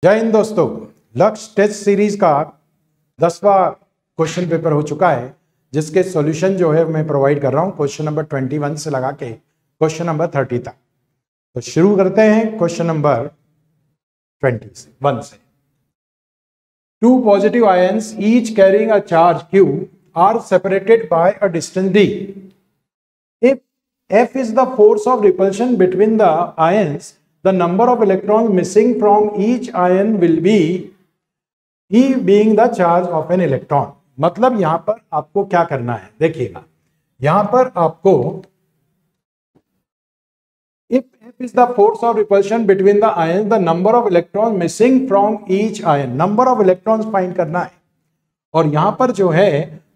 जय हिंद दोस्तों। लक्ष्य टेस्ट सीरीज का 10वां क्वेश्चन पेपर हो चुका है, जिसके सॉल्यूशन जो है मैं प्रोवाइड कर रहा हूं क्वेश्चन नंबर 21 से लगा के क्वेश्चन नंबर 30 तक। तो शुरू करते हैं क्वेश्चन नंबर 21 से। Two positive ions each carrying a charge Q are separated by a distance D. If F is the force of repulsion between the ions, the number of electrons missing from each ion will be E being the charge of an electron. मतलब यहां पर आपको क्या करना है, देखिएगा यहां पर आपको if F is the force of repulsion between the ions, the number of electrons missing from each ion, number of electrons find करना है। और यहां पर जो है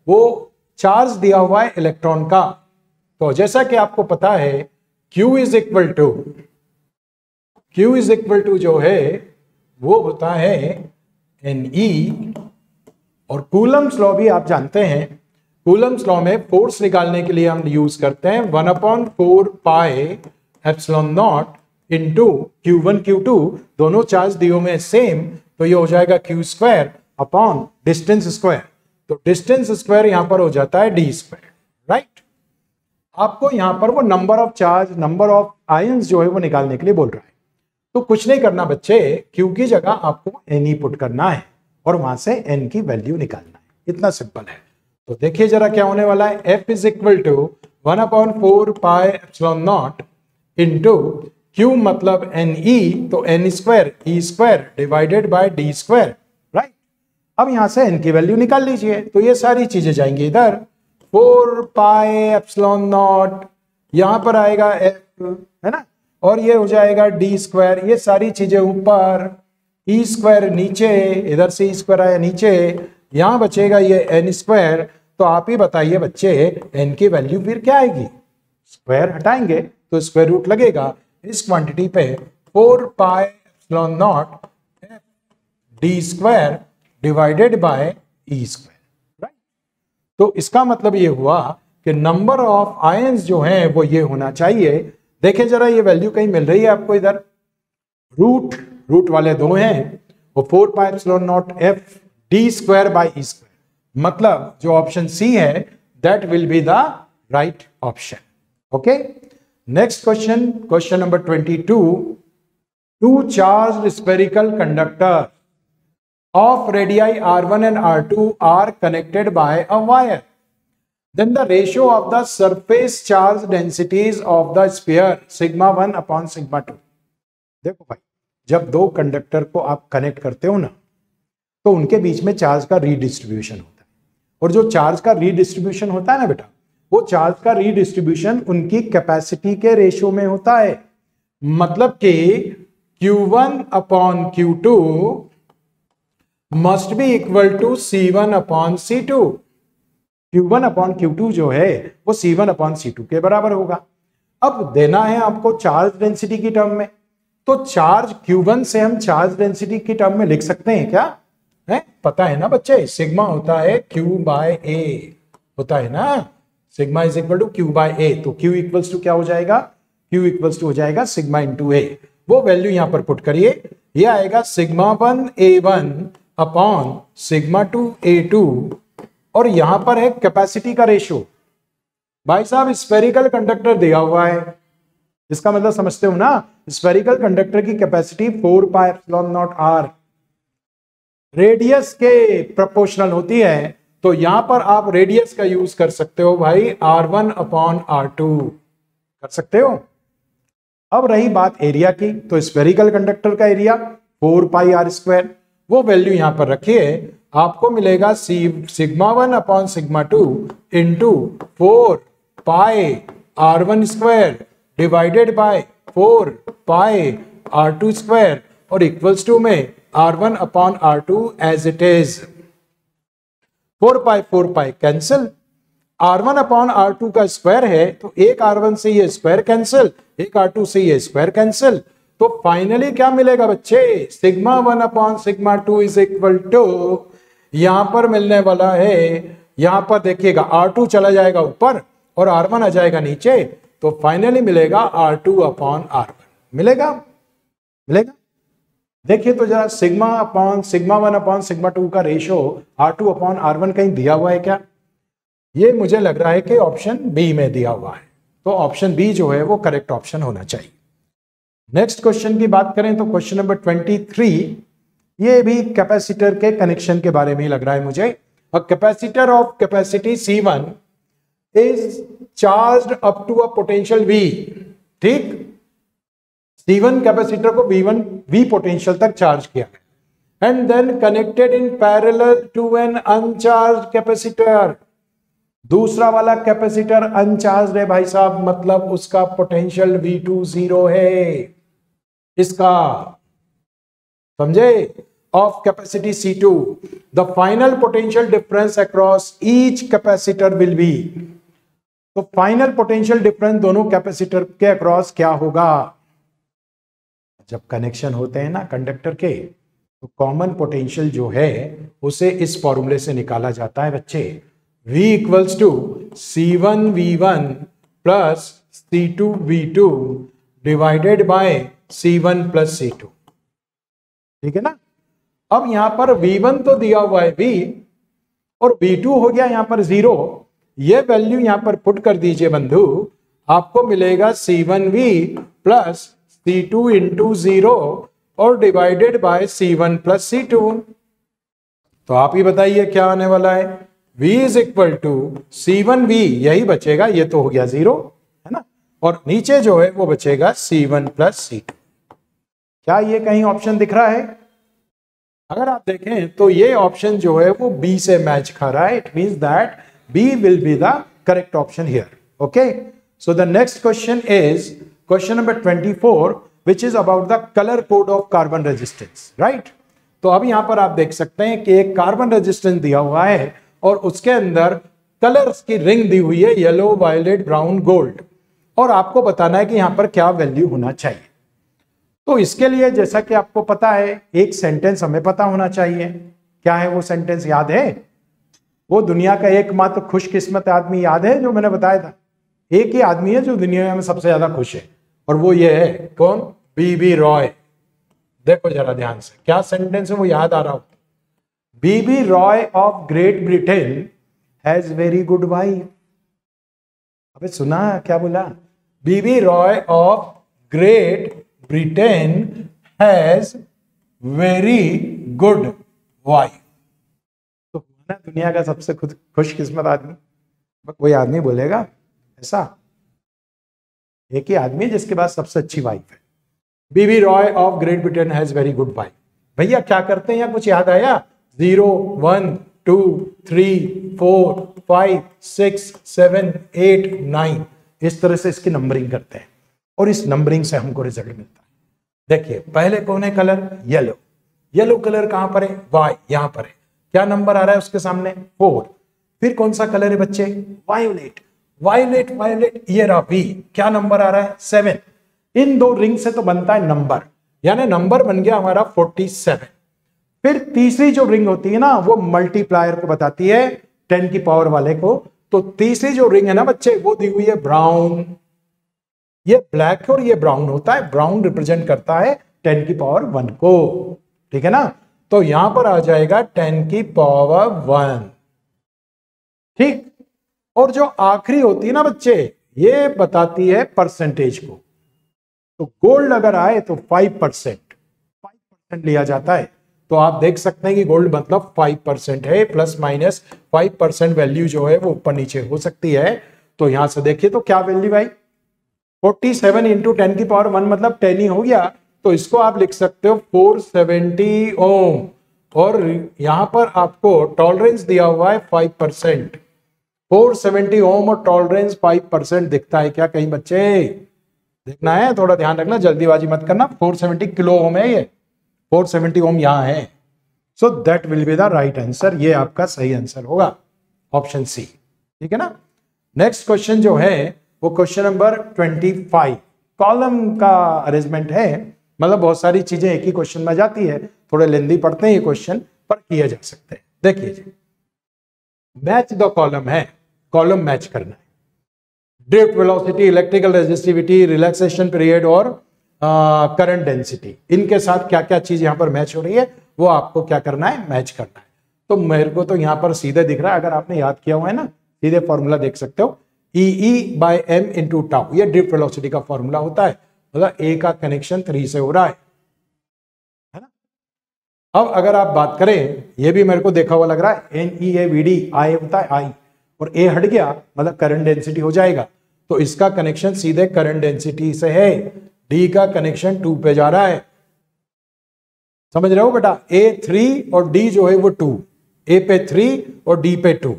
वो चार्ज दिया हुआ है इलेक्ट्रॉन का। तो जैसा कि आपको पता है Q इज इक्वल टू जो है वो होता है Ne, और कूलम्स लॉ भी आप जानते हैं। कूलम्स लॉ में फोर्स निकालने के लिए हम यूज करते हैं 1/4 pi epsilon not into Q1 Q2, दोनों चार्ज दियो में सेम, तो ये हो जाएगा Q square upon distance square. तो डिस्टेंस स्क्वायर यहां पर हो जाता है D स्क्वायर, राइट। आपको यहां पर वो number of charge, number of ions जो है वो निकालने के लिए बोल रहा है। तो कुछ नहीं करना बच्चे, Q की जगह आपको Ne पुट करना है और वहां से N की वैल्यू निकालना है, इतना सिंपल है। तो देखिए जरा क्या होने वाला है। F is equal to 1/4 pi epsilon not into Q मतलब Ne, तो N square E square divided by D square, right. अब यहां से N की वैल्यू निकाल लीजिए, तो ये सारी चीजें जाएंगी इधर। 4 पाई एप्सिलॉन नॉट, यहां पर आएगा F, है ना, और ये हो जाएगा D स्क्वायर, ये सारी चीजें ऊपर, E स्क्वायर नीचे, इधर से E स्क्वायर आया नीचे, यहां बचेगा ये N स्क्वायर। तो आप ही बताइए बच्चे N की वैल्यू फिर क्या आएगी। स्क्वायर हटाएंगे तो स्क्वायर रूट लगेगा इस क्वांटिटी पे 4 pi epsilon not D square divided bye E square, right. तो इसका मतलब ये हुआ कि नंबर ऑफ आयंस जो हैं वो ये होना चाहिए। देखें जरा, ये वैल्यू कहीं मिल रही है आपको इधर, रूट वाले दो हैं, वो 4 pi epsilon not F D square by E square, मतलब जो ऑप्शन सी है that will be the right option. Okay, next question, question number 22। Two charge spherical conductor of radii r1 and r2 are connected by a wire. Then the ratio of the surface charge densities of the sphere sigma 1 upon sigma 2. देखो भाई, जब दो conductor को आप connect करते हो ना, तो उनके बीच में चार्ज का रीडिस्ट्रीब्यूशन होता है। और जो चार्ज का रीडिस्ट्रीब्यूशन होता है ना बेटा, वो चार्ज का रीडिस्ट्रीब्यूशन उनकी कैपेसिटी के रेशियो में होता है। मतलब कि Q1 upon Q2 must be equal to C1 upon C2। Q1 upon Q2 जो है वो C1 अपॉन C2 के बराबर होगा। अब देना है आपको चार्ज डेंसिटी की टर्म में, तो चार्ज Q1 से हम चार्ज डेंसिटी की टर्म में लिख सकते हैं क्या? है पता है ना बच्चे, सिग्मा होता है Q बाय A, होता है ना, sigma is equal to Q by A। तो Q इक्वल्स टू क्या हो जाएगा? Q इक्वल्स टू हो जाएगा सिग्मा इंटू A। वो वैल्यू यहां पर पुट करिए, ये आएगा sigma 1 A1 upon sigma 2 A2, और यहां पर है कैपेसिटी का रेशियो। भाई साहब स्फेरिकल कंडक्टर दिया हुआ है, इसका मतलब समझते हो ना, स्फेरिकल कंडक्टर की capacity 4 pi epsilon not r radius के प्रोपोर्शनल होती है। तो यहां पर आप रेडियस का यूज कर सकते हो भाई, r1 अपॉन r2 कर सकते हो। अब रही बात एरिया की, तो स्फेरिकल कंडक्टर का एरिया 4 पाई r स्क्वायर, वो वैल्यू यहां पर रखिए, आपको मिलेगा sigma 1 upon sigma 2 into 4 pi r1 square divided by 4 pi r2 square, और इक्वल्स टू में r1 upon r2 as it is. 4 pi cancel, r1 upon r2 का स्क्वायर है, तो एक r1 से ये स्क्वायर कैंसिल, एक r2 से ये स्क्वायर कैंसिल। तो फाइनली क्या मिलेगा बच्चे, sigma 1 upon sigma 2 is equal to, यहां पर मिलने वाला है, यहां पर देखिएगा R2 चला जाएगा ऊपर और R1 आ जाएगा नीचे, तो फाइनली मिलेगा R2 अपॉन R1 मिलेगा। देखिए तो जरा sigma upon sigma 1 upon sigma 2 का रेशो R2 अपॉन R1 कहीं दिया हुआ है क्या? ये मुझे लग रहा है कि ऑप्शन बी में दिया हुआ है, तो ऑप्शन बी जो है वो करेक्ट ऑप्शन होना चाहिए। नेक्स्ट क्वेश्चन की बात करें तो क्वेश्चन नंबर 23, ये भी कैपेसिटर के कनेक्शन के बारे में ही लग रहा है मुझे। A capacitor of capacity C1 is charged up to a potential V, ठीक, C1 कैपेसिटर को V पोटेंशियल तक चार्ज किया and then connected in parallel to an uncharge capacitor. दूसरा वाला कैपेसिटर अनचार्ज है भाई साहब, मतलब उसका पोटेंशियल V2 0 है, इसका समझे, of capacity C2 the final potential difference across each capacitor will be. तो फाइनल पोटेंशियल डिफरेंस दोनों कैपेसिटर के अक्रॉस क्या होगा? जब कनेक्शन होते हैं ना कंडक्टर के, तो कॉमन पोटेंशियल जो है उसे इस फॉर्मूले से निकाला जाता है बच्चे, V equals to C1 V1 plus C2 V2 divided by C1 plus C2, ठीक है ना। अब यहां पर V1 तो दिया हुआ है V, और V2 हो गया यहां पर 0, ये वैल्यू यहां पर पुट कर दीजिए बंधु, आपको मिलेगा C1V प्लस C2 इंटू 0 और divided by C1 plus C2। तो आप ही बताइए क्या आने वाला है? V is equal to C1V, यही बचेगा, ये तो हो गया 0 है ना, और नीचे जो है वो बचेगा C1 प्लस C2। क्या ये कहीं ऑप्शन दिख रहा है? अगर आप देखें तो ये ऑप्शन जो है वो B से मैच खा रहा है, it means that B will be the correct option here. Okay, so the next question is question number 24, which is about the color code of carbon resistance, right? तो अब यहां पर आप देख सकते हैं कि एक कार्बन रेजिस्टेंस दिया हुआ है और उसके अंदर कलर्स की रिंग दी हुई है, येलो, वायलेट, ब्राउन, गोल्ड, और आपको बताना है कि यहां पर क्या वैल्यू होना चाहिए। तो इसके लिए जैसा कि आपको पता है एक सेंटेंस हमें पता होना चाहिए। क्या है वो सेंटेंस, याद है? वो दुनिया का एकमात्र खुशकिस्मत आदमी याद है जो मैंने बताया था, एक ही आदमी है जो दुनिया में सबसे ज्यादा खुश है, और वो ये है, कौन? बीबी रॉय। देखो जरा ध्यान से, क्या सेंटेंस है वो याद आ रहा हो? BB Roy of Great Britain has very good wife. अबे सुना क्या बोला? BB Roy of Great Britain has very good wife. तो दुनिया का सबसे खुशकिस्मत आदमी कोई आदमी बोलेगा ऐसा? एक ही आदमी है जिसके पास सबसे अच्छी वाइफ है। BB Roy of Great Britain has very good wife. भैया क्या करते हैं, या कुछ याद आया? 0 1 2 3 4 5 6 7 8 9, इस तरह से इसकी नंबरिंग करते हैं और इस नंबरिंग से हमको रिजल्ट मिलता है। देखिए पहले कौन है कलर? येलो। येलो कलर कहां पर है? वाई, यहां पर है। क्या नंबर आ रहा है उसके सामने? 4। फिर कौन सा कलर है बच्चे? वायोलेट। वायोलेट वायोलेट, ये रहा बी। क्या नंबर आ रहा है? 7। इन दो रिंग से तो बनता है नंबर, यानी नंबर बन गया हमारा 47। फिर तीसरी जो रिंग होती है ना, वो मल्टीप्लायर को बताती है, 10 की पावर वाले को। तो तीसरी जो रिंग है ना बच्चे, वो दी हुई है ब्राउन। ये ब्लैक और ये ब्राउन होता है, ब्राउन रिप्रेजेंट करता है 10 की पावर 1 को, ठीक है ना। तो यहां पर आ जाएगा 10 की पावर 1, ठीक। और जो आखिरी होती है ना बच्चे, ये बताती है परसेंटेज को। तो गोल्ड अगर आए तो 5% लिया जाता है। तो आप देख सकते हैं कि गोल्ड मतलब 5% है, प्लस माइनस 5% वैल्यू जो है वो ऊपर नीचे हो सकती है। तो यहां से देखिए तो क्या वैल्यू आई? 47 इंटू 10 की पावर 1 मतलब 10 ही हो गया। तो इसको आप लिख सकते हो 470 ओम, और यहां पर आपको टॉलरेंस दिया हुआ है 5%। 470 ओम और टॉलरेंस 5% दिखता है क्या कहीं बच्चे? देखना है, थोड़ा ध्यान रखना, जल्दीबाजी मत करना। 470 किलो ओम है, ये 470 ओम यहां है। So that will be the right answer. ये आपका सही आंसर होगा, ऑप्शन सी, ठीक है ना। नेक्स्ट क्वेश्चन जो है वो क्वेश्चन नंबर 25। कॉलम का अरेंजमेंट है, मतलब बहुत सारी चीजें एक ही क्वेश्चन में जाती है, थोड़े लेंदी पढ़ते हैं ये क्वेश्चन, पर किए जा सकते हैं। देखिए जी, मैच द कॉलम है, कॉलम मैच करना है। Drift velocity, electrical resistivity, relaxation period और करंट डेंसिटी, इनके साथ क्या क्या चीज यहाँ पर मैच हो रही है वो आपको क्या करना है, मैच करना है। तो मेरे को तो यहाँ पर सीधे दिख रहा है, अगर आपने याद किया हुआ है ना, सीधे फॉर्मूला देख सकते हो, E/m इंटू टाउ, ये ड्रिफ्ट वेलोसिटी का फॉर्मूला होता है। मतलब ए का कनेक्शन 3 से हो रहा है ना। अब अगर आप बात करें, ये भी मेरे को देखा हुआ लग रहा है, NEAVD आई होता है आई, और ए हट गया मतलब करंट डेंसिटी हो जाएगा। तो इसका कनेक्शन सीधे करंट डेंसिटी से है, डी का कनेक्शन 2 पे जा रहा है, समझ रहे हो बेटा। ए 3 और डी जो है वो 2, ए पे 3 और डी पे 2,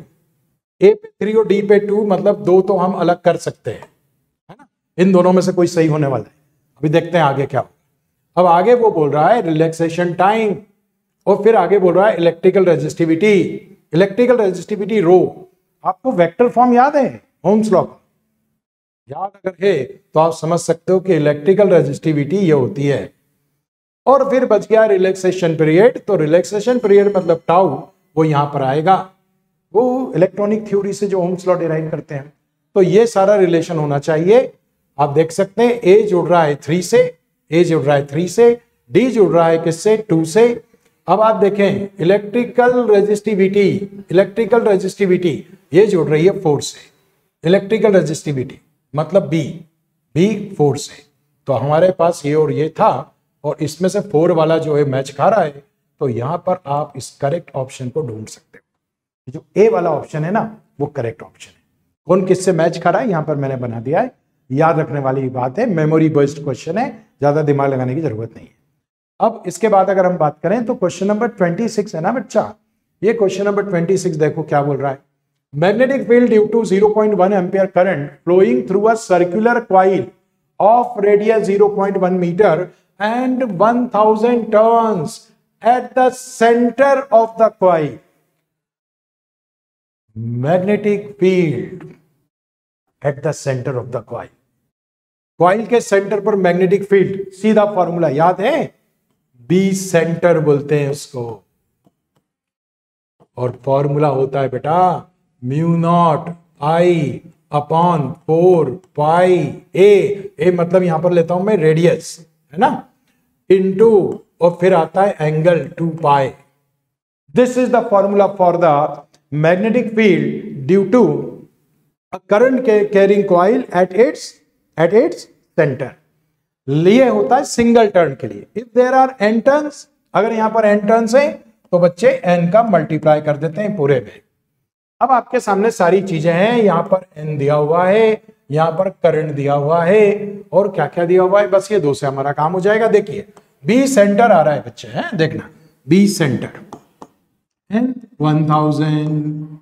ए पे 3 और डी पे 2, मतलब दो तो हम अलग कर सकते हैं, है ना। इन दोनों में से कोई सही होने वाला है, अभी देखते हैं आगे क्या होगा। अब आगे वो बोल रहा है रिलैक्सेशन टाइम, और फिर आगे बोल रहा है इलेक्ट्रिकल रेजिस्टिविटी। इलेक्ट्रिकल रेजिस्टिविटी रो, आपको वेक्टर फॉर्म याद है ओम्स लॉ का? याद अगर है तो आप समझ सकते हो कि इलेक्ट्रिकल रेजिस्टिविटी ये होती है। और फिर बच गया रिलैक्सेशन पीरियड, तो रिलैक्सेशन पीरियड मतलब टाउ, वो यहां पर आएगा, वो इलेक्ट्रॉनिक थ्योरी से जो ओम्स लॉ डिराइव करते हैं। तो ये सारा रिलेशन होना चाहिए। आप देख सकते हैं ए जुड़ रहा है 3 से, ए जुड़ रहा है 3 से, डी जुड़ रहा है किससे, 2 से। अब आप देखें इलेक्ट्रिकल रेजिस्टिविटी ये जुड़ रही है 4 से, इलेक्ट्रिकल रेजिस्टिविटी मतलब बी 4 से। तो हमारे पास ये और ये था, और इसमें से 4 वाला जो है मैच खा रहा है, तो यहां पर आप इस करेक्ट ऑप्शन को ढूंढ सकते हो। जो ए वाला ऑप्शन है ना वो करेक्ट ऑप्शन है। कौन किससे मैच खा रहा है यहां पर मैंने बना दिया है, याद रखने वाली बात है, मेमोरी बेस्ड क्वेश्चन है, ज्यादा दिमाग लगाने की जरूरत नहीं है। अब इसके बाद अगर हम बात करें तो क्वेश्चन नंबर 26 है ना बच्चा, ये क्वेश्चन नंबर 26 देखो क्या बोल रहा है। Magnetic field due to 0.1 ampere current flowing through a circular coil of radius 0.1 metre and 1000 turns at the center of the coil. Magnetic field at the center of the coil. Coil के centre पर magnetic field, सीधा formula याद है, B centre बोलते हैं उसको, और formula होता है बेटा म्यू नॉट आई अपॉन 4 पाई ए मतलब यहां पर लेता हूं मैं रेडियस, है ना, इनटू, और फिर आता है angle 2 pi. This is the formula for the magnetic field due to a current carrying coil at its centre. लिए होता है सिंगल टर्न के लिए। If there are N turns, अगर यहां पर एन टर्न्स है तो बच्चे एन का मल्टीप्लाई कर देते हैं पूरे में। अब आपके सामने सारी चीजें हैं, यहां पर एन दिया हुआ है, यहां पर करंट दिया हुआ है, और क्या क्या दिया हुआ है, बस ये दो से हमारा काम हो जाएगा। देखिए बी सेंटर आ रहा है बच्चे, हैं देखना, B centre N 1000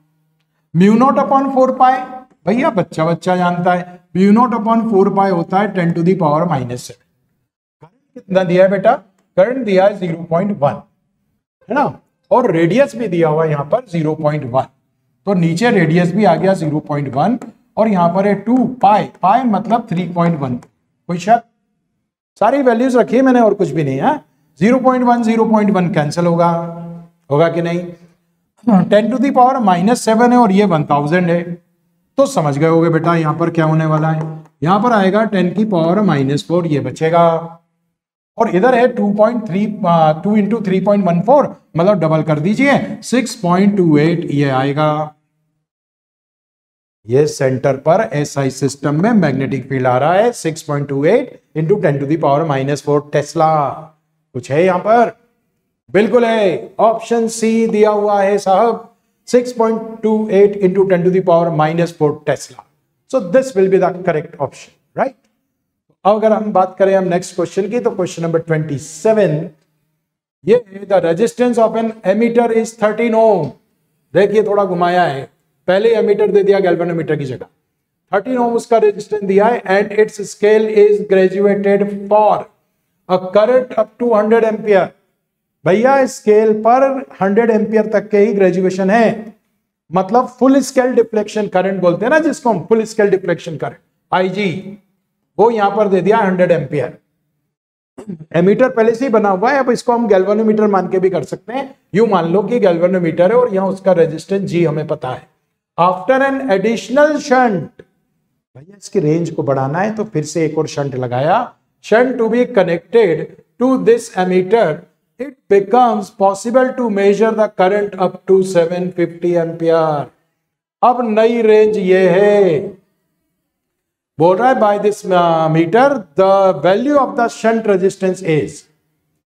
mu not upon 4 pi, भैया बच्चा जानता है म्यू नॉट अपॉन 4 पाई होता है 10 टू द पावर -7। करंट कितना दिया है बेटा, करंट दिया है 0.1, है ना, और रेडियस भी दिया हुआ है यहां पर 0.1, तो नीचे रेडियस भी आ गया 0.1, और यहां पर है 2 पाई मतलब 3.1। कोई शक? सारी वैल्यूज रखी है मैंने और कुछ भी नहीं है। 0.1 कैंसिल होगा कि नहीं। 10 टू द पावर -7 है और ये 1000 है, तो समझ गए होगे बेटा यहां पर क्या होने वाला है। यहां पर आएगा 10 की पावर -4, ये बचेगा, और इधर है 2 इंटू 3.14 मतलब डबल कर दीजिए 6.28, ये आएगा। ये सेंटर पर एसआई सिस्टम में मैग्नेटिक फील्ड आ रहा है 6.28 into 10 to the power -4 tesla. कुछ है यहां पर? बिल्कुल है, ऑप्शन सी दिया हुआ है साहब, 6.28 into 10 to the power -4 tesla. So this will be the correct option, right. अब अगर हम बात करें हम नेक्स्ट क्वेश्चन की, तो क्वेश्चन नंबर 27, ये the resistance of an ammeter is 13 ohm. देखिए थोड़ा घुमाया है, पहले एमीटर दे दिया गैल्वेनोमीटर की जगह, 13 ओम उसका रेजिस्टेंस दिया है, and its scale is graduated for a current up to 100 ampere. भैया स्केल पर 100 एम्पियर तक के ही ग्रेजुएशन है, मतलब फुल स्केल डिफ्लेक्शन करंट बोलते हैं ना जिसको हम, full scale deflection current IG, वो यहां पर दे दिया 100 एम्पियर। एमीटर पहले से ही बना हुआ है, अब इसको हम गैल्वेनोमीटर मान के भी कर सकते हैं। यूं मान लो कि गैल्वेनोमीटर है और यहां उसका रेजिस्टेंस जी हमें पता है। आफ्टर एन एडिशनल शंट, भैया इसकी रेंज को बढ़ाना है तो फिर से एक और शंट लगाया, shunt to be connected to this ammeter, it becomes possible to measure the current up to 750 ampere. अब नई रेंज ये है, बोल रहा है by this meter the value of the shunt resistance is,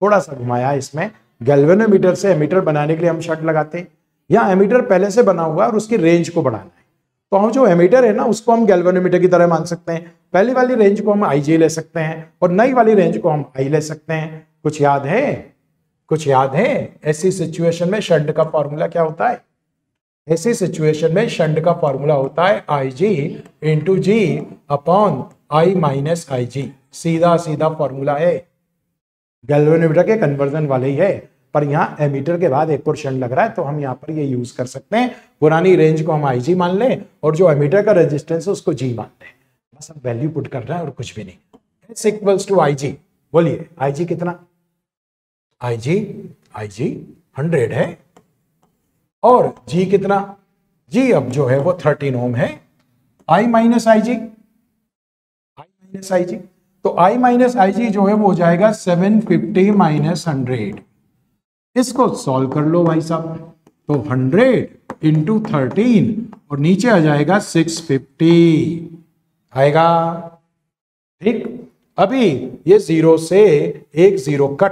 थोड़ा सा घुमाया इसमें, गैल्वेनोमीटर से एमीटर बनाने के लिए हम शंट लगाते हैं, या एमीटर पहले से बना हुआ और उसकी रेंज को बढ़ाना है, तो हम जो एमीटर है ना उसको हम गैल्वेनोमीटर की तरह मान सकते हैं। पहली वाली रेंज को हम आईजी ले सकते हैं और नई वाली रेंज को हम आई ले सकते हैं। कुछ याद है? कुछ याद है? ऐसी सिचुएशन में शंट का फॉर्मूला क्या होता है? ऐसी सिचुएशन में शंट का फॉर्मूला होता है IG into G upon I minus IG। सीधा सीधा फॉर्मूला है, गैल्वेनोमीटर के कन्वर्जन वाले ही है, पर यहाँ एमीटर के बाद एक और शंट लग रहा है तो हम यहाँ पर ये यूज कर सकते हैं। पुरानी रेंज को हम IG मान लें और जो एमीटर का रेजिस्टेंस है उसको G मान लें, बस अब वैल्यू पुट कर रहे हैं और कुछ भी नहीं। S इक्वल्स टू IG, बोलिए IG कितना? IG 100 है और G कितना? G अब जो है वो 13 ओम है। I माइनस IG, तो I माइनस IG जो है वो हो जाएगा 750 माइनस 100। इसको सॉल्व कर लो भाई साहब, तो 100 इंटू 13 और नीचे आ जाएगा 650 आएगा। ठीक, अभी ये 0 से एक 0 कट,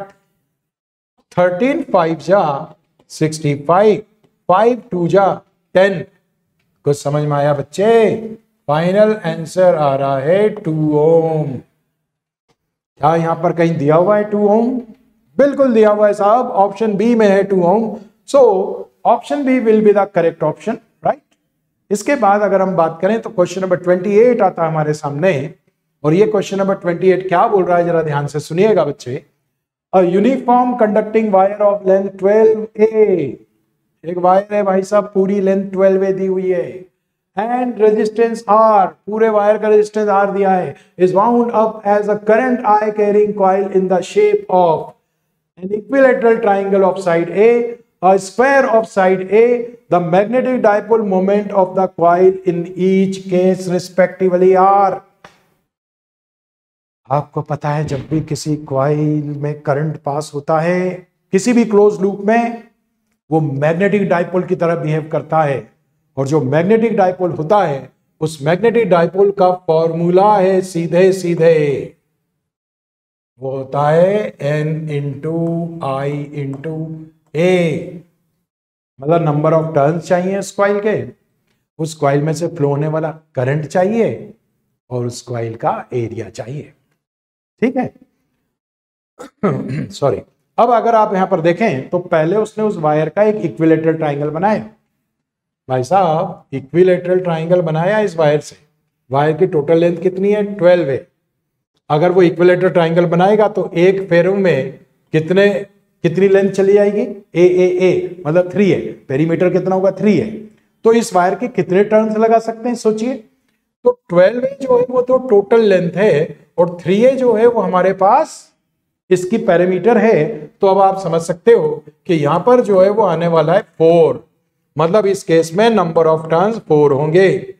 13 5 जा 65, 5 2 जा 10। कुछ समझ में आया बच्चे? फाइनल आंसर आ रहा है 2 ओम। क्या यहां पर कहीं दिया हुआ है 2 ओम? बिल्कुल दिया हुआ है साहब, ऑप्शन बी में है 2 ohm. So option B will be the correct option, right. इसके बाद अगर हम बात करें तो क्वेश्चन नंबर 28 आता है हमारे सामने, और ये क्वेश्चन नंबर 28 क्या बोल रहा है जरा ध्यान से सुनिएगा बच्चे। A uniform conducting wire of length 12A, एक वायर है भाई साहब, पूरी लेंथ 12A दी हुई है, एंड रेजिस्टेंस R, पूरे वायर का रेजिस्टेंस R दिया है, is wound up as a current I carrying coil in the shape of an equilateral triangle of side A, a square of side A, the magnetic dipole moment of the coil in each case respectively are। आपको पता है जब भी किसी coil में current pass होता है किसी भी क्लोज लूप में, वो मैग्नेटिक डाइपोल की तरह बिहेव करता है, और जो मैग्नेटिक डाइपोल होता है उस मैग्नेटिक डाइपोल का फॉर्मूला है सीधे सीधे, वो होता है N into I into A। मतलब नंबर ऑफ टर्न्स चाहिए उस कॉइल के, उस कॉइल में से फ्लो होने वाला करंट चाहिए, और उस कॉइल का एरिया चाहिए। ठीक है, सॉरी। अब अगर आप यहां पर देखें तो पहले उसने उस वायर का एक इक्विलेटरल ट्राइंगल बनाया भाई साहब, इक्विलेटरल ट्राइंगल बनाया इस वायर से। वायर की टोटल लेंथ कितनी है? 12 है। अगर वो इक्विलेटरल ट्राइंगल बनाएगा तो एक फेरो में कितनी लेंथ चली जाएगी? ए मतलब 3 है, पेरीमीटर कितना होगा? 3 है। तो इस वायर के कितने टर्न्स लगा सकते हैं सोचिए। तो 12A जो है वो तो टोटल लेंथ है, और 3A जो है वो हमारे पास इसकी पेरीमीटर है। तो अब आप समझ सकते हो कि यहां पर जो है वो आने वाला है 4, मतलब इस केस में नंबर ऑफ टर्न्स 4 होंगे।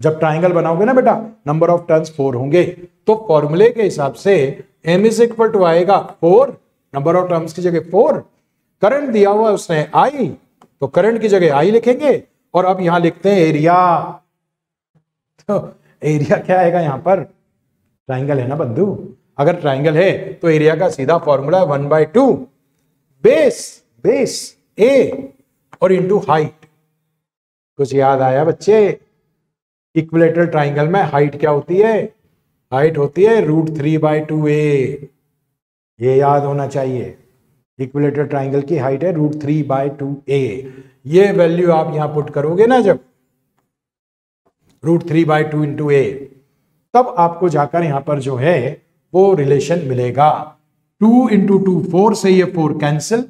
जब ट्राइंगल बनाओगे ना बेटा, नंबर ऑफ टर्न्स 4 होंगे। तो फॉर्मूले के हिसाब से M इज इक्वल टू आएगा 4, नंबर ऑफ टर्न्स की जगह 4, करंट दिया हुआ उसने I, तो करंट की जगह I लिखेंगे, और अब यहां लिखते हैं एरिया। तो एरिया क्या आएगा यहां पर? ट्राइंगल है ना बंधु, अगर ट्राइंगल है तो एरिया का सीधा फॉर्मूला 1/2 बेस A और इंटू हाइट। कुछ याद आया बच्चे? इक्विलेटरल ट्राइंगल में हाइट क्या होती है? हाइट होती है √3/2A, ये याद होना चाहिए। इक्विलेटरल ट्राइंगल की हाइट है √3/2A। ये वैल्यू आप यहां पुट करोगे ना जब, √3/2 इंटू A, तब आपको जाकर यहां पर जो है वो रिलेशन मिलेगा। 2 इंटू 2 4 से ये 4 कैंसिल,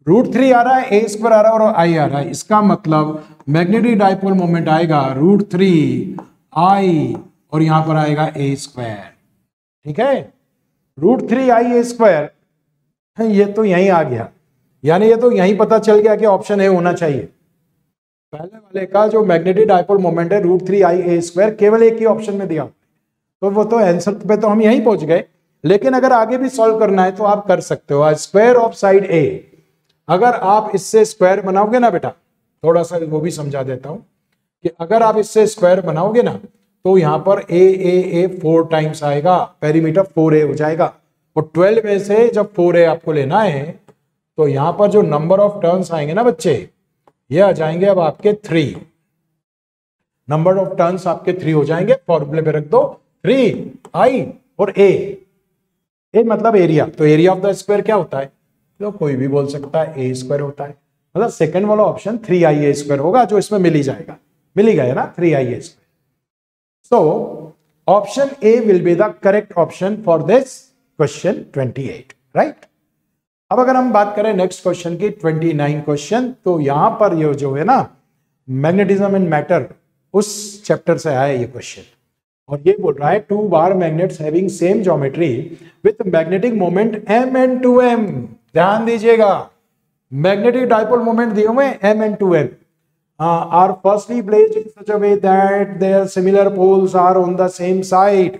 √3 आ रहा है, A स्क्वायर आ रहा है और I आ रहा है। इसका मतलब मैग्नेटिक डाइपोल मोमेंट आएगा √3I और यहां पर आएगा A स्क्वायर। ठीक है, √3I A स्क्वायर, ये तो यहीं आ गया, यानी ये तो यहीं पता चल गया कि ऑप्शन A होना चाहिए। पहले वाले का जो मैग्नेटिक डाइपोल मोमेंट है √3I A स्क्वायर केवल एक ही ऑप्शन में दिया, तो वो तो आंसर पे तो हम यहीं पहुंच गए, लेकिन अगर आगे भी सॉल्व करना है तो आप कर सकते हो। स्क्वायर ऑफ साइड ए, अगर आप इससे स्क्वायर बनाओगे ना बेटा, थोड़ा सा वो भी समझा देता हूं कि अगर आप इससे स्क्वायर बनाओगे ना तो यहाँ पर ए 4 टाइम्स आएगा, पेरीमीटर 4a हो जाएगा। और 12 में से जब 4a आपको लेना है तो यहाँ पर जो नंबर ऑफ टर्न्स आएंगे ना बच्चे, ये आ जाएंगे अब आपके 3। नंबर ऑफ टर्न्स आपके 3 हो जाएंगे। फॉर्मूले पे रख दो 3i और a मतलब एरिया, तो एरिया ऑफ द स्क्वायर क्या होता है, तो कोई भी बोल सकता है a स्क्वायर होता है। मतलब सेकंड वाला ऑप्शन 3ia स्क्वायर होगा, जो इसमें मिल ही जाएगा, मिल ही गया ना 3ia square. So option A will be the correct option for this question 28, right? अब अगर हम बात करें नेक्स्ट क्वेश्चन की 29 क्वेश्चन, तो यहां पर ये जो है ना मैग्नेटिज्म एंड मैटर, उस चैप्टर से आया ये क्वेश्चन। और ये बोल रहा है 2 बार magnets having same geometry with magnetic moment m(n)(2m). ध्यान दीजिएगा, मैग्नेटिक डाइपोल मोमेंट दिए हुए m(n)(2m) are firstly placed in such a way that their similar poles are on the same side।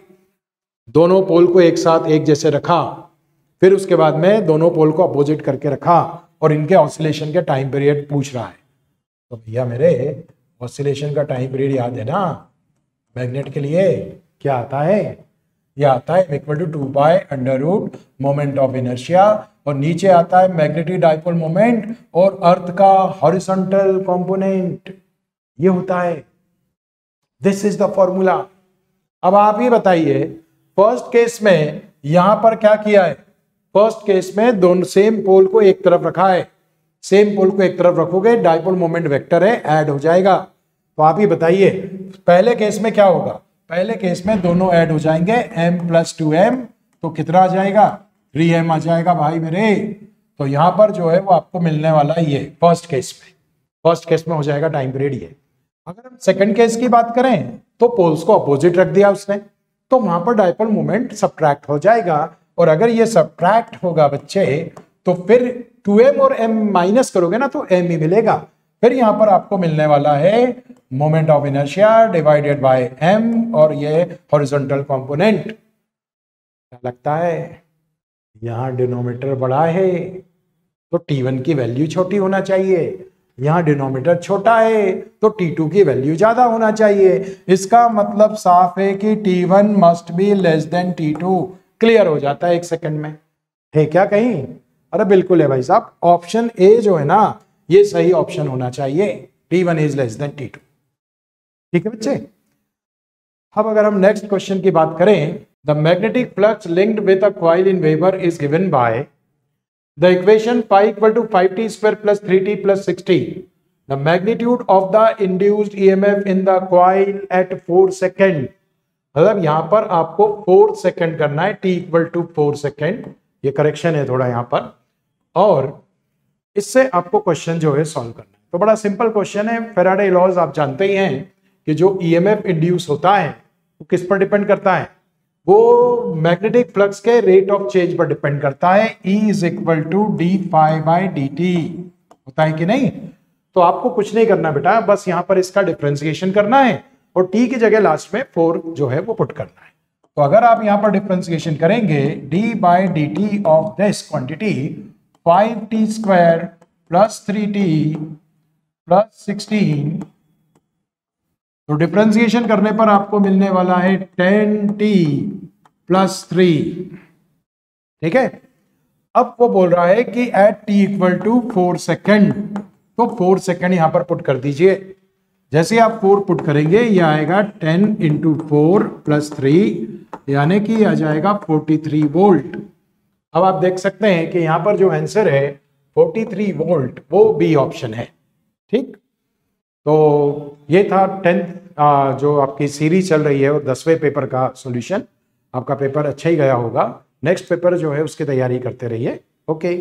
दोनों पोल को एक साथ एक जैसे रखा, फिर उसके बाद में दोनों पोल को अपोजिट करके रखा, और इनके ऑसिलेशन के टाइम पीरियड पूछ रहा है। तो भैया मेरे ऑसिलेशन का टाइम पीरियड याद है ना, मैग्नेट के लिए क्या आता है, ये आता है equal to 2 pi under root moment of inertia, और नीचे आता है मैग्नेटिक डाइपोल मोमेंट और अर्थ का हॉरिजॉन्टल कंपोनेंट, ये होता है। This is the formula. अब आप ही बताइए, फर्स्ट केस में यहां पर क्या किया है, फर्स्ट केस में दोनों सेम पोल को एक तरफ रखा है, सेम पोल को एक तरफ रखोगे, डाइपोल मोमेंट वेक्टर है, ऐड हो जाएगा। तो आप ही बताइए पहले केस में क्या होगा, पहले केस में दोनों ऐड हो जाएंगे, m+2m, तो कितना आ जाएगा 3m आ जाएगा भाई मेरे। तो यहां पर जो है वो आपको मिलने वाला ये फर्स्ट केस में हो जाएगा टाइम पीरियड ये। अगर हम सेकंड केस की बात करें तो पोल्स को अपोजिट रख दिया उसने, तो वहां पर डाइपोल मोमेंट सब्ट्रैक्ट हो जाएगा, और अगर ये सब्ट्रैक्ट होगा बच्चे तो फिर 2m और m माइनस करोगे ना तो m ही मिलेगा। फिर यहां पर आपको मिलने वाला है moment of inertia divided by m, और ये हॉरिजॉन्टल कंपोनेंट। क्या लगता है, यहां डिनोमिनेटर बड़ा है तो T1 की वैल्यू छोटी होना चाहिए, यहां डिनोमिनेटर छोटा है तो T2 की वैल्यू ज्यादा होना चाहिए। इसका मतलब साफ है कि T1 must be less than T2। Clear हो जाता है 1 सेकंड में, है क्या कहीं? अरे बिल्कुल है भाई साहब, ऑप्शन ए जो है ना ये सही ऑप्शन होना चाहिए, T1 is less than T2। ठीक है बच्चे। अब अगर हम नेक्स्ट क्वेश्चन की बात करें, the magnetic flux linked with a coil in weber is given by the equation phi equal to 5t² plus 3t plus 6t, the magnitude of the induced EMF in the coil at 4 second. मतलब यहां पर आपको 4 second करना है, t equal to 4 second, ये correction है थोड़ा यहां पर, और इससे आपको क्वेश्चन जो है सॉल्व करना है। तो बड़ा सिंपल क्वेश्चन है। फैराडे लॉज आप जानते ही हैं कि जो EMF इंड्यूस होता है वो किस पर डिपेंड करता है, वो मैग्नेटिक फ्लक्स के रेट ऑफ चेंज पर डिपेंड करता है। E is equal to d∅dt होता है कि नहीं? तो आपको कुछ नहीं करना बेटा, बस यहां पर इसका डिफरेंशिएशन करना है और t की जगह लास्ट में 4 जो है वो पुट करना है। तो अगर आप यहां पर डिफरेंशिएशन करेंगे d/dt of this quantity 5t² plus 3t plus 16, तो डिफरेंशिएशन करने पर आपको मिलने वाला है 10t प्लस 3। ठीक है। अब वो बोल रहा है कि at t equal to 4 second, तो 4 सेकेंड यहां पर पुट कर दीजिए। जैसे आप 4 पुट करेंगे ये आएगा 10 इंटू 4 प्लस 3, यानी कि आ जाएगा 43 वोल्ट। अब आप देख सकते हैं कि यहां पर जो आंसर है 43 वोल्ट, वो बी ऑप्शन है। ठीक, तो ये था 10th जो आपकी सीरीज चल रही है और 10वें पेपर का सॉल्यूशन। आपका पेपर अच्छा ही गया होगा, नेक्स्ट पेपर जो है उसकी तैयारी करते रहिए। ओके।